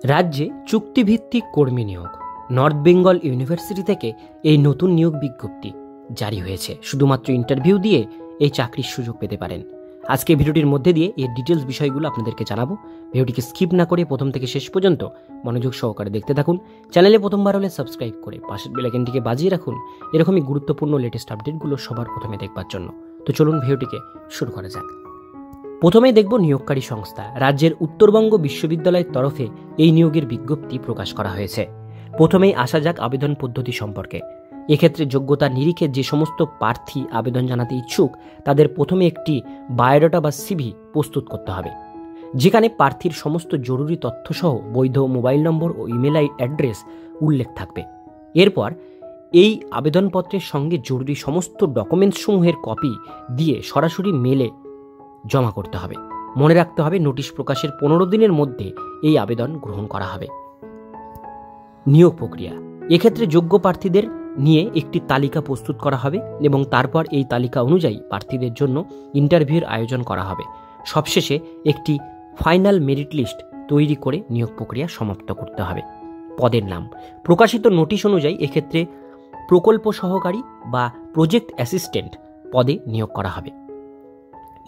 রাজ্যে চুক্তিভিত্তিক কর্মী নিয়োগ। নর্থ বেঙ্গল ইউনিভার্সিটি থেকে এই নতুন নিয়োগ বিজ্ঞপ্তি জারি হয়েছে। শুধুমাত্র ইন্টারভিউ দিয়ে এই চাকরির সুযোগ পেতে পারেন। আজকে ভিডিওটির মধ্যে দিয়ে এর ডিটেলস বিষয়গুলো আপনাদেরকে জানাবো। ভিডিওটিকে স্কিপ না করে প্রথম থেকে শেষ পর্যন্ত মনোযোগ সহকারে দেখতে থাকুন। চ্যানেলে প্রথমবার হলে সাবস্ক্রাইব করে পাশের বেল আইকনটিকে বাজিয়ে রাখুন এরকমই গুরুত্বপূর্ণ লেটেস্ট আপডেটগুলো সবার প্রথমে দেখবার জন্য। তো চলুন ভিডিওটিকে শুরু করা যাক। প্রথমেই দেখব নিয়োগকারী সংস্থা। রাজ্যের উত্তরবঙ্গ বিশ্ববিদ্যালয়ের তরফে এই নিয়োগের বিজ্ঞপ্তি প্রকাশ করা হয়েছে। প্রথমেই আসা যাক আবেদন পদ্ধতি সম্পর্কে। এক্ষেত্রে যোগ্যতার নিরিখে যে সমস্ত প্রার্থী আবেদন জানাতে ইচ্ছুক তাদের প্রথমে একটি বায়োডাটা বা সিভি প্রস্তুত করতে হবে, যেখানে প্রার্থীর সমস্ত জরুরি তথ্যসহ বৈধ মোবাইল নম্বর ও ইমেল অ্যাড্রেস উল্লেখ থাকবে। এরপর এই আবেদনপত্রের সঙ্গে জরুরি সমস্ত ডকুমেন্টসমূহের কপি দিয়ে সরাসরি মেলে জমা করতে হবে। মনে রাখতে হবে নোটিশ প্রকাশের 15 দিনের মধ্যে এই আবেদন গ্রহণ করা হবে। নিয়োগ প্রক্রিয়া। এক্ষেত্রে যোগ্য প্রার্থীদের নিয়ে একটি তালিকা প্রস্তুত করা হবে এবং তারপর এই তালিকা অনুযায়ী প্রার্থীদের জন্য ইন্টারভিউর আয়োজন করা হবে। সবশেষে একটি ফাইনাল মেরিট লিস্ট তৈরি করে নিয়োগ প্রক্রিয়া সমাপ্ত করতে হবে। পদের নাম। প্রকাশিত নোটিশ অনুযায়ী এক্ষেত্রে প্রকল্প সহকারী বা প্রজেক্ট অ্যাসিস্ট্যান্ট পদে নিয়োগ করা হবে।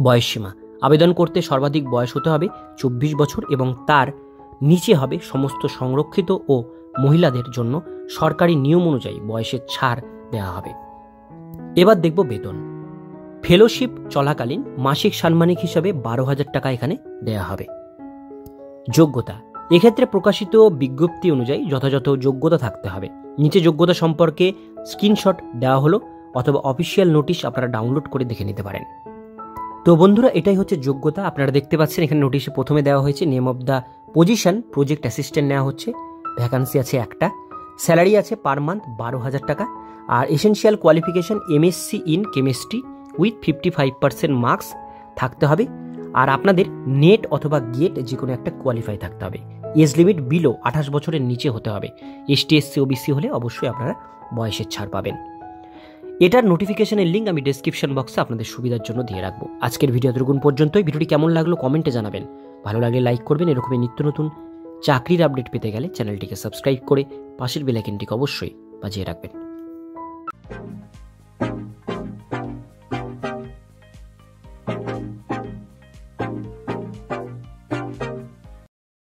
বয়সসীমা। আবেদন করতে সর্বাধিক বয়স হতে হবে 24 বছর এবং তার নিচে হবে সমস্ত সংরক্ষিত ও মহিলাদের জন্য সরকারি নিয়ম অনুযায়ী বয়সের ছাড় দেওয়া হবে। এবার দেখব বেতন। ফেলোশিপ চলাকালীন মাসিক সাম্মানিক হিসাবে 12,000 টাকা এখানে দেওয়া হবে। যোগ্যতা। এক্ষেত্রে প্রকাশিত বিজ্ঞপ্তি অনুযায়ী যথাযথ যোগ্যতা থাকতে হবে। নিচে যোগ্যতা সম্পর্কে স্ক্রিনশট দেওয়া হলো অথবা অফিসিয়াল নোটিশ আপনারা ডাউনলোড করে দেখে নিতে পারেন। তো বন্ধুরা, এটাই হচ্ছে যোগ্যতা। আপনারা দেখতে পাচ্ছেন এখানে নোটিশে প্রথমে দেওয়া হয়েছে name of the position project assistant নেওয়া হচ্ছে। ভ্যাকান্সি আছে একটা। স্যালারি আছে পার মান্থ 12,000 টাকা। আর essential qualification MSc in chemistry with 55% marks থাকতে হবে। আর আপনাদের নেট অথবা গেট যে কোনো একটা কোয়ালিফাই থাকতে হবে। এজ লিমিট বিলো 28 বছরের নিচে হতে হবে। ST SC OBC হলে অবশ্যই আপনারা বয়সের ছাড় পাবেন। এটার নোটিফিকেশনের লিঙ্ক আমি ডেসক্রিপশন বক্সে আপনাদের সুবিধার জন্য দিয়ে রাখবো। আজকের ভিডিও এতটুকুন পর্যন্তই। ভিডিওটি কেমন লাগলো কমেন্টে জানাবেন। ভালো লাগলে লাইক করবেন। এরকমই নিত্য নতুন চাকরির আপডেট পেতে গেলে চ্যানেলটিকে সাবস্ক্রাইব করে পাশের বেল আইকনটিকে অবশ্যই বাজিয়ে রাখবেন।